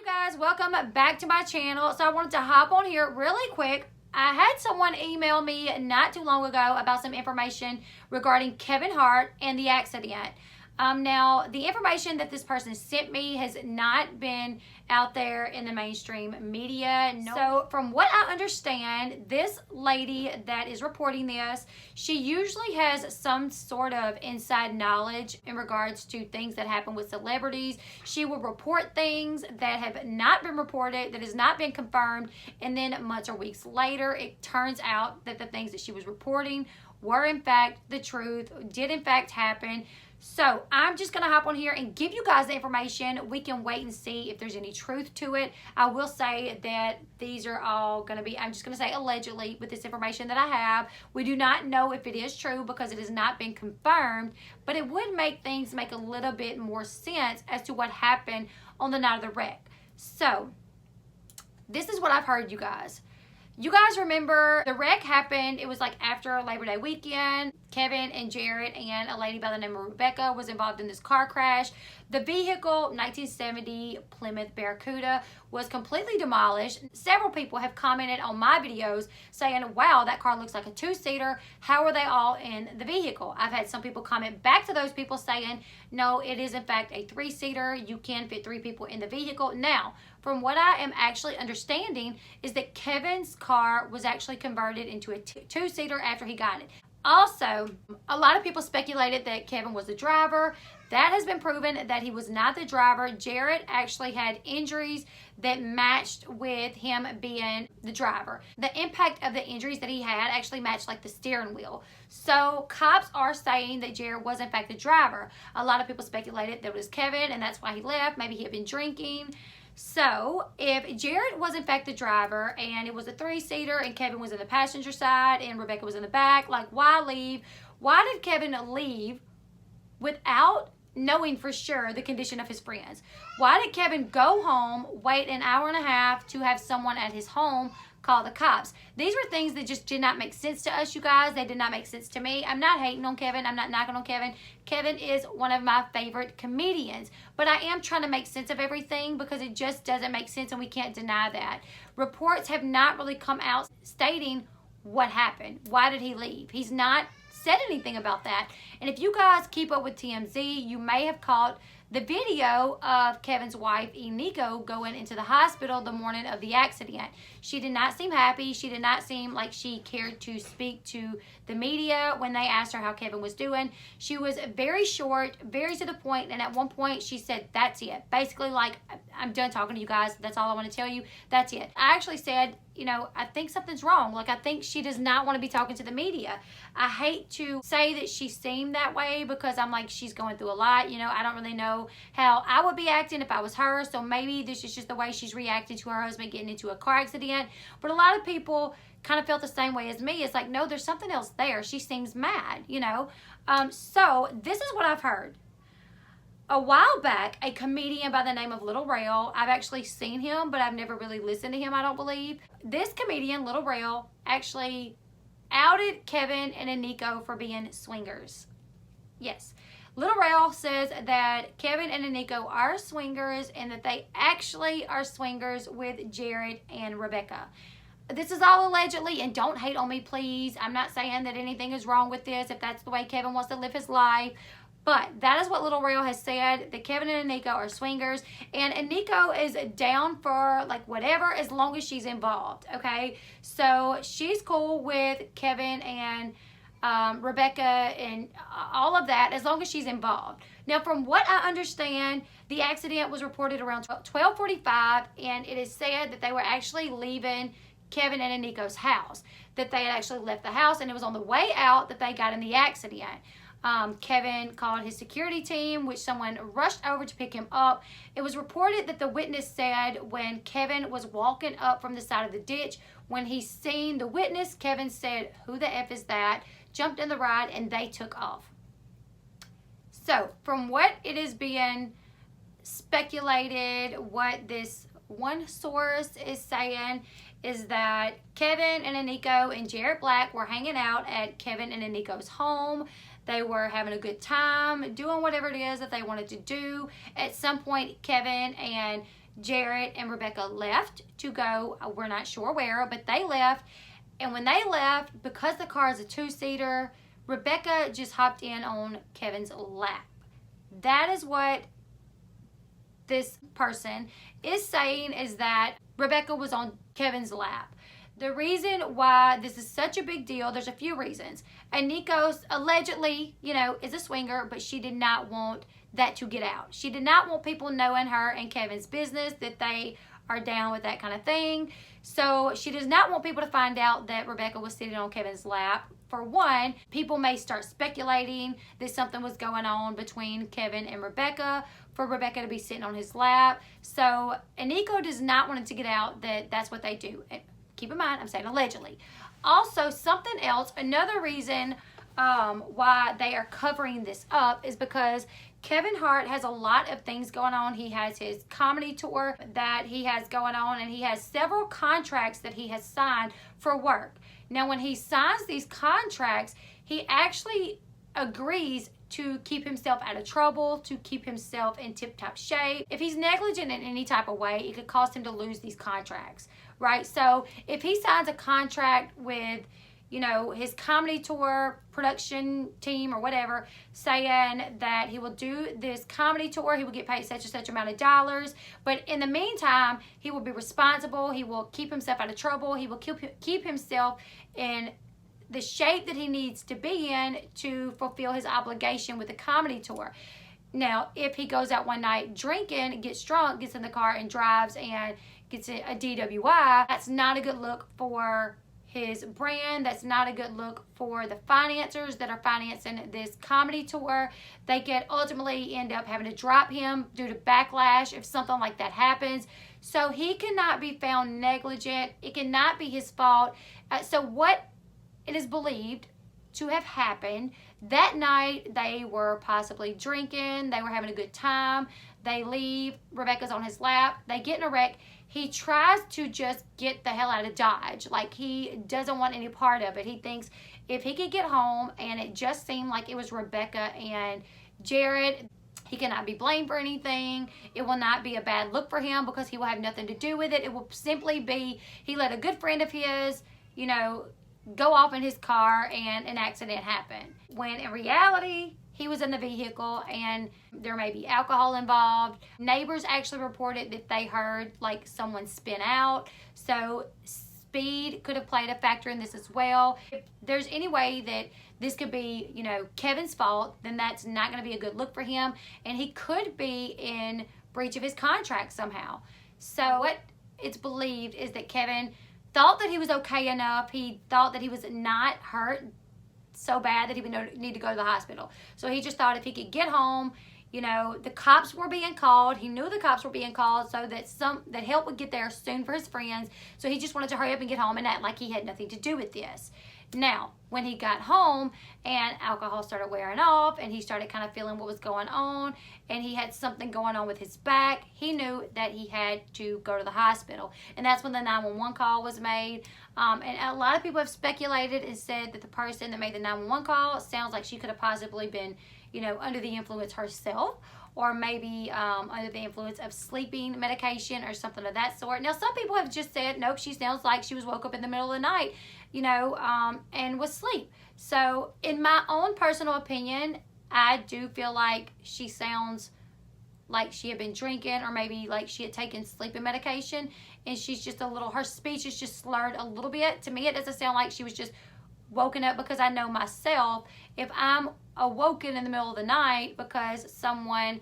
guys, welcome back to my channel. So I wanted to hop on here really quick. I had someone email me not too long ago about some information regarding Kevin Hart and the accident. Now, the information that this person sent me has not been out there in the mainstream media. No. So from what I understand, this lady that is reporting this, she usually has some sort of inside knowledge in regards to things that happen with celebrities. She will report things that have not been reported, that has not been confirmed, and then months or weeks later, it turns out that the things that she was reporting were in fact the truth, did in fact happen. So I'm just going to hop on here and give you guys the information. We can wait and see if there's any truth to it. I will say that these are all going to be, I'm just going to say allegedly with this information that I have. We do not know if it is true because it has not been confirmed, but it would make things make a little bit more sense as to what happened on the night of the wreck. So this is what I've heard, you guys. You guys remember the wreck happened, it was like after Labor Day weekend. Kevin and Jared and a lady by the name of Rebecca was involved in this car crash. The vehicle, 1970 Plymouth Barracuda, was completely demolished. Several people have commented on my videos saying, wow, that car looks like a two-seater. How are they all in the vehicle? I've had some people comment back to those people saying, no, it is in fact a three-seater. You can fit 3 people in the vehicle. Now, from what I am actually understanding is that Kevin's car was actually converted into a two-seater after he got it. Also, a lot of people speculated that Kevin was the driver. That has been proven that he was not the driver. Jared actually had injuries that matched with him being the driver. The impact of the injuries that he had actually matched like the steering wheel. So cops are saying that Jared was in fact the driver. A lot of people speculated that it was Kevin and that's why he left. Maybe he had been drinking. So if Jared was in fact the driver and it was a 3-seater and Kevin was in the passenger side and Rebecca was in the back, like why leave? Why did Kevin leave without knowing for sure the condition of his friends? Why did Kevin go home, wait an hour and a half to have someone at his home call the cops? These were things that just did not make sense to us, you guys. They did not make sense to me. I'm not hating on Kevin. I'm not knocking on Kevin. Kevin is one of my favorite comedians, but I am trying to make sense of everything because it just doesn't make sense and we can't deny that. Reports have not really come out stating what happened. Why did he leave? He's not said anything about that. And if you guys keep up with TMZ, you may have caught the video of Kevin's wife, Eniko, going into the hospital the morning of the accident. She did not seem happy. She did not seem like she cared to speak to the media when they asked her how Kevin was doing. She was very short, very to the point, and at one point she said, that's it. Basically like, I'm done talking to you guys. That's all I want to tell you. That's it. I actually said, you know, I think something's wrong. Like, I think she does not want to be talking to the media. I hate to say that she seemed that way because I'm like, she's going through a lot. You know, I don't really know how I would be acting if I was her. So maybe this is just the way she's reacting to her husband getting into a car accident. But a lot of people kind of felt the same way as me. It's like, no, there's something else there. She seems mad, you know. So this is what I've heard. A while back, a comedian by the name of Little Rail, I've actually seen him, but I've never really listened to him, I don't believe. This comedian, Little Rail, actually outed Kevin and Eniko for being swingers. Yes. Little Rail says that Kevin and Eniko are swingers and that they actually are swingers with Jared and Rebecca. This is all allegedly, and don't hate on me, please. I'm not saying that anything is wrong with this if that's the way Kevin wants to live his life. But that is what Little Rail has said, that Kevin and Eniko are swingers. And Eniko is down for like whatever as long as she's involved, okay? So she's cool with Kevin and Rebecca and all of that as long as she's involved. Now, from what I understand, the accident was reported around 12:45, and it is said that they were actually leaving Kevin and Eniko's house, that they had actually left the house, and it was on the way out that they got in the accident. Kevin called his security team, which someone rushed over to pick him up. It was reported that the witness said when Kevin was walking up from the side of the ditch, when he seen the witness, Kevin said, "Who the F is that?" jumped in the ride, and they took off. So, from what it is being speculated, what this one source is saying is that Kevin and Eniko and Jared Black were hanging out at Kevin and Eniko's home. They were having a good time, doing whatever it is that they wanted to do. At some point, Kevin and Jared and Rebecca left to go, we're not sure where, but they left. And when they left, because the car is a two-seater, Rebecca just hopped in on Kevin's lap. That is what this person is saying, is that Rebecca was on Kevin's lap. The reason why this is such a big deal, there's a few reasons. And Nikos allegedly, is a swinger, but she did not want that to get out. She did not want people knowing her and Kevin's business, that they are down with that kind of thing. So she does not want people to find out that Rebecca was sitting on Kevin's lap. For one, people may start speculating that something was going on between Kevin and Rebecca for Rebecca to be sitting on his lap. So Nico does not want it to get out that that's what they do. Keep in mind, I'm saying allegedly. Also, something else, another reason why they are covering this up is because Kevin Hart has a lot of things going on. He has his comedy tour that he has going on, and he has several contracts that he has signed for work. Now, when he signs these contracts, he actually agrees to keep himself out of trouble, to keep himself in tip-top shape. If he's negligent in any type of way, it could cause him to lose these contracts, right? So if he signs a contract with, his comedy tour production team or whatever, saying that he will do this comedy tour, he will get paid such and such amount of dollars, but in the meantime, he will be responsible, he will keep himself out of trouble, he will keep himself in the shape that he needs to be in to fulfill his obligation with the comedy tour. Now, if he goes out one night drinking, gets drunk, gets in the car and drives and gets a DWI, that's not a good look for his brand. That's not a good look for the financiers that are financing this comedy tour. They could ultimately end up having to drop him due to backlash if something like that happens. So he cannot be found negligent. It cannot be his fault. So what it is believed to have happened, that night they were possibly drinking, they were having a good time, they leave, Rebecca's on his lap, they get in a wreck. He tries to just get the hell out of Dodge. Like, he doesn't want any part of it. He thinks if he could get home and it just seemed like it was Rebecca and Jared, he cannot be blamed for anything. It will not be a bad look for him because he will have nothing to do with it. It will simply be he let a good friend of his, go off in his car and an accident happened. When in reality, he was in the vehicle and there may be alcohol involved. Neighbors actually reported that they heard like someone spin out. So speed could have played a factor in this as well. If there's any way that this could be, Kevin's fault, then that's not going to be a good look for him. And he could be in breach of his contract somehow. So what it's believed is that Kevin thought that he was okay enough. He thought that he was not hurt so bad that he would need to go to the hospital. So he just thought if he could get home, the cops were being called. He knew the cops were being called so that help would get there soon for his friends. So he just wanted to hurry up and get home and act like he had nothing to do with this. Now, when he got home and alcohol started wearing off and he started kind of feeling what was going on and he had something going on with his back, he knew that he had to go to the hospital. And that's when the 911 call was made. And a lot of people have speculated and said that the person that made the 911 call sounds like she could have possibly been, under the influence herself, or maybe under the influence of sleeping medication or something of that sort. Now, some people have just said, nope, she sounds like she was woke up in the middle of the night, and was asleep. So in my own personal opinion, I do feel like she sounds like she had been drinking, or maybe like she had taken sleeping medication and she's just her speech is just slurred a little bit. To me, it doesn't sound like she was just woken up, because I know myself, if I'm awoken in the middle of the night because someone,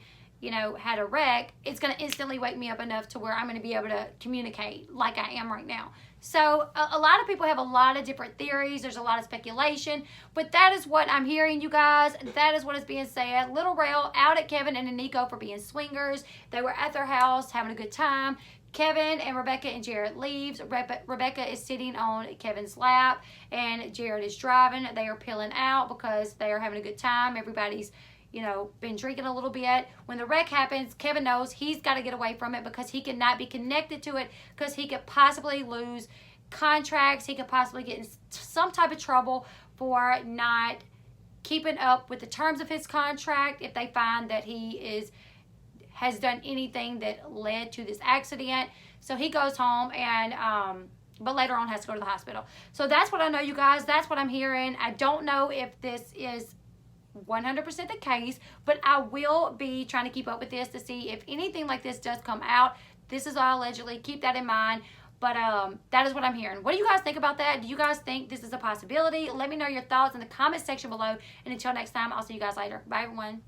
had a wreck, it's going to instantly wake me up enough to where I'm going to be able to communicate like I am right now. So a lot of people have a lot of different theories. There's a lot of speculation, but that is what I'm hearing, you guys. That is what is being said. Little Rail out at Kevin and Nico for being swingers. They were at their house having a good time. Kevin and Rebecca and Jared leaves. Rebecca is sitting on Kevin's lap and Jared is driving. They are peeling out because they are having a good time. Everybody's been drinking a little bit. When the wreck happens, Kevin knows he's got to get away from it because he cannot be connected to it, because he could possibly lose contracts. He could possibly get in some type of trouble for not keeping up with the terms of his contract if they find that he is has done anything that led to this accident. So he goes home and but later on has to go to the hospital. So that's what I know, you guys. That's what I'm hearing. I don't know if this is 100% the case, but I will be trying to keep up with this to see if anything like this does come out. This is all allegedly. Keep that in mind. But that is what I'm hearing. What do you guys think about that? Do you guys think this is a possibility? Let me know your thoughts in the comment section below. And until next time, I'll see you guys later. Bye, everyone.